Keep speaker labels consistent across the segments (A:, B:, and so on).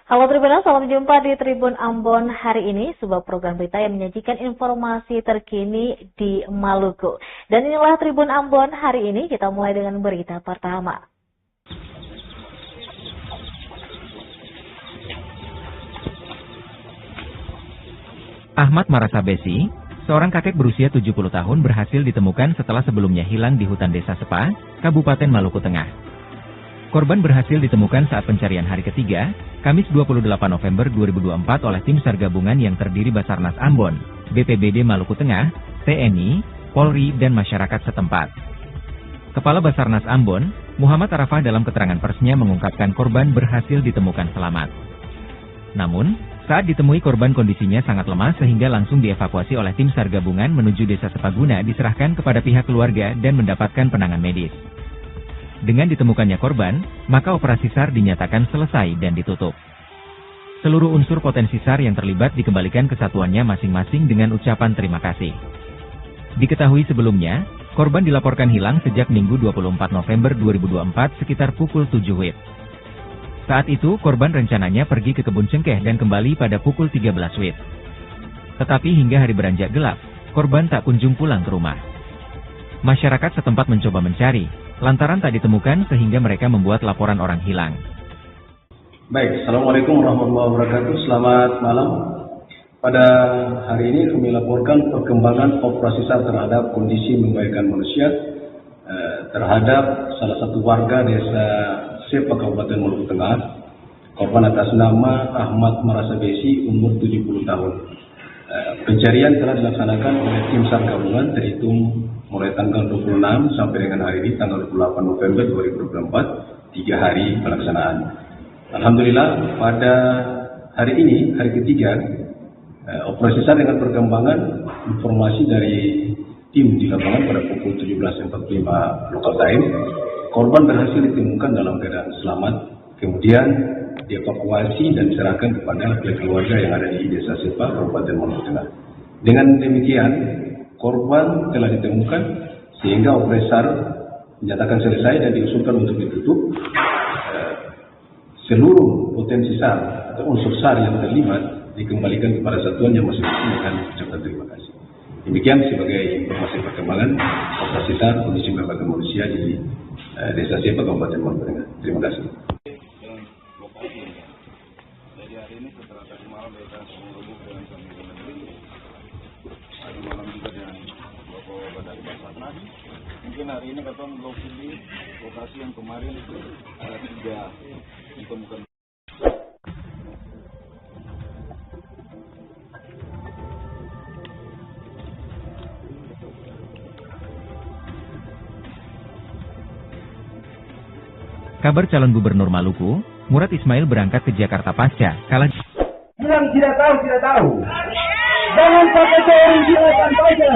A: Halo Tribuners, salam jumpa di Tribun Ambon hari ini, sebuah program berita yang menyajikan informasi terkini di Maluku. Dan inilah Tribun Ambon hari ini, kita mulai dengan berita pertama.
B: Ahmad Marasabesi, seorang kakek berusia 70 tahun berhasil ditemukan setelah sebelumnya hilang di hutan desa Sepa, Kabupaten Maluku Tengah. Korban berhasil ditemukan saat pencarian hari ketiga, Kamis 28 November 2024 oleh tim SAR gabungan yang terdiri Basarnas Ambon, BPBD Maluku Tengah, TNI, Polri, dan masyarakat setempat. Kepala Basarnas Ambon, Muhammad Arafah dalam keterangan persnya mengungkapkan korban berhasil ditemukan selamat. Namun, saat ditemui korban kondisinya sangat lemah sehingga langsung dievakuasi oleh tim SAR gabungan menuju desa Sepaguna diserahkan kepada pihak keluarga dan mendapatkan penanganan medis. Dengan ditemukannya korban, maka operasi SAR dinyatakan selesai dan ditutup. Seluruh unsur potensi SAR yang terlibat dikembalikan ke satuannya masing-masing dengan ucapan terima kasih. Diketahui sebelumnya, korban dilaporkan hilang sejak Minggu 24 November 2024 sekitar pukul 7 WIB. Saat itu, korban rencananya pergi ke kebun cengkeh dan kembali pada pukul 13 WIB. Tetapi hingga hari beranjak gelap, korban tak kunjung pulang ke rumah. Masyarakat setempat mencoba mencari, lantaran tak ditemukan sehingga mereka membuat laporan orang hilang.
C: Baik, Assalamualaikum warahmatullahi wabarakatuh. Selamat malam. Pada hari ini kami laporkan perkembangan operasi SAR terhadap kondisi membahayakan manusia terhadap salah satu warga desa Sepa Kabupaten Maluku Tengah. Korban atas nama Ahmad Marasabesi, umur 70 tahun. Pencarian telah dilaksanakan oleh tim SAR gabungan terhitung mulai tanggal 26 sampai dengan hari ini tanggal 28 November 2024, 3 hari pelaksanaan. Alhamdulillah pada hari ini, hari ketiga, operasi SAR dengan perkembangan informasi dari tim di lapangan pada pukul 17.45 local time, korban berhasil ditemukan dalam keadaan selamat, kemudian dievakuasi dan diserahkan kepada pihak keluarga yang ada di desa Sepa, Kabupaten Maluku Tengah. Dengan demikian, korban telah ditemukan sehingga operasi SAR dinyatakan selesai dan diusulkan untuk ditutup. Seluruh potensi SAR atau unsur SAR yang terlibat dikembalikan kepada satuan yang masing-masing dengan ucapan terima kasih. Demikian sebagai informasi perkembangan operasi SAR kondisi membahayakan manusia di desa Sepa Kabupaten Maluku Tengah. Terima kasih.
D: Jadi hari ini setelah tadi malam kita menghubung dengan tadi malam juga dengan Bapak dari Basarnas. Mungkin hari ini kita melokin di lokasi yang kemarin ada 3 ditemukan.
B: Kabar calon gubernur Maluku, Murad Ismail berangkat ke Jakarta pasca kalah.
E: Bilang tidak tahu. Jangan pakai teori silakan saja.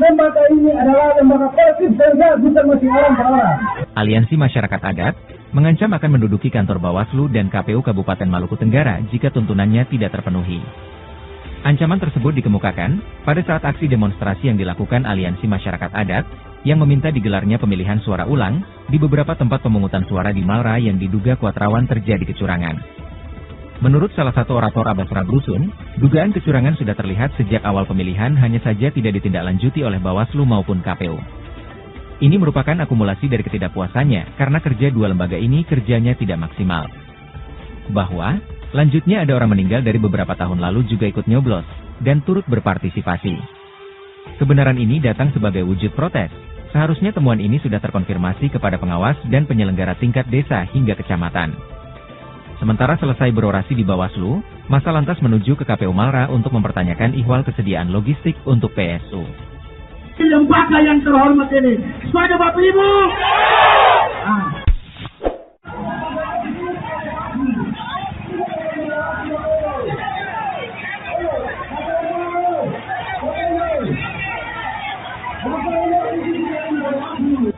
E: Lembaga ini adalah lembaga kolektif sehingga bisa masing orang per orang.
B: Aliansi Masyarakat Adat mengancam akan menduduki kantor Bawaslu dan KPU Kabupaten Maluku Tenggara jika tuntunannya tidak terpenuhi. Ancaman tersebut dikemukakan pada saat aksi demonstrasi yang dilakukan Aliansi Masyarakat Adat yang meminta digelarnya pemilihan suara ulang di beberapa tempat pemungutan suara di Malra yang diduga kuat rawan terjadi kecurangan. Menurut salah satu orator Abbas Ragrusun, dugaan kecurangan sudah terlihat sejak awal pemilihan, hanya saja tidak ditindaklanjuti oleh Bawaslu maupun KPU. Ini merupakan akumulasi dari ketidakpuasannya karena kerja dua lembaga ini kerjanya tidak maksimal. Bahwa, lanjutnya ada orang meninggal dari beberapa tahun lalu juga ikut nyoblos dan turut berpartisipasi. Kebenaran ini datang sebagai wujud protes. Seharusnya temuan ini sudah terkonfirmasi kepada pengawas dan penyelenggara tingkat desa hingga kecamatan. Sementara selesai berorasi di Bawaslu, masa lantas menuju ke KPU Malra untuk mempertanyakan ihwal kesediaan logistik untuk PSU.
E: Lembaga yang terhormat ini, sebagai Bapak Ibu.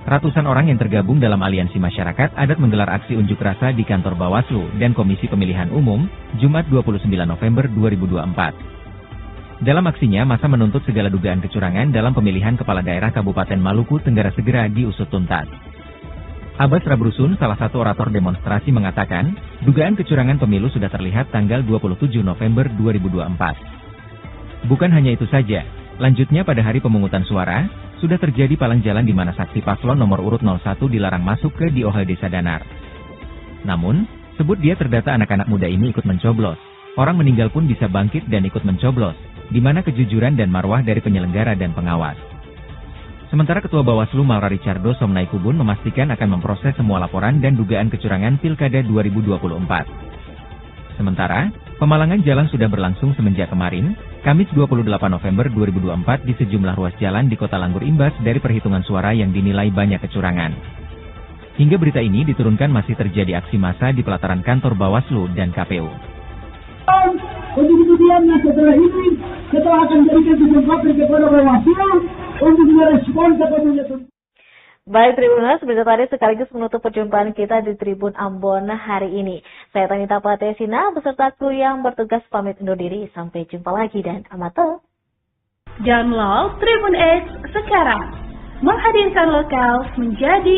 B: Ratusan orang yang tergabung dalam Aliansi Masyarakat Adat menggelar aksi unjuk rasa di kantor Bawaslu dan Komisi Pemilihan Umum, Jumat 29 November 2024. Dalam aksinya, massa menuntut segala dugaan kecurangan dalam pemilihan kepala daerah Kabupaten Maluku Tenggara segera diusut tuntas. Abbas Rabrusun, salah satu orator demonstrasi, mengatakan, dugaan kecurangan pemilu sudah terlihat tanggal 27 November 2024. Bukan hanya itu saja, lanjutnya pada hari pemungutan suara, sudah terjadi palang jalan di mana saksi paslon nomor urut 01 dilarang masuk ke DIOH Desa Danar. Namun, sebut dia terdata anak-anak muda ini ikut mencoblos. Orang meninggal pun bisa bangkit dan ikut mencoblos, di mana kejujuran dan marwah dari penyelenggara dan pengawas. Sementara Ketua Bawaslu Maura Richardo Somnaikubun memastikan akan memproses semua laporan dan dugaan kecurangan Pilkada 2024. Sementara, pemalangan jalan sudah berlangsung semenjak kemarin, Kamis 28 November 2024 di sejumlah ruas jalan di Kota Langgur imbas dari perhitungan suara yang dinilai banyak kecurangan. Hingga berita ini diturunkan masih terjadi aksi massa di pelataran kantor Bawaslu dan KPU.
E: Kemudiannya setelah ini, kita akan berikan kesempatan kepada Bawaslu untuk merespon kepada.
A: Baik Tribuners, berita tadi sekaligus menutup perjumpaan kita di Tribun Ambon hari ini. Saya Tanita Patesina beserta kru yang bertugas pamit undur diri. Sampai jumpa lagi dan amate.
F: Download Tribun X sekarang, menghadirkan lokal menjadi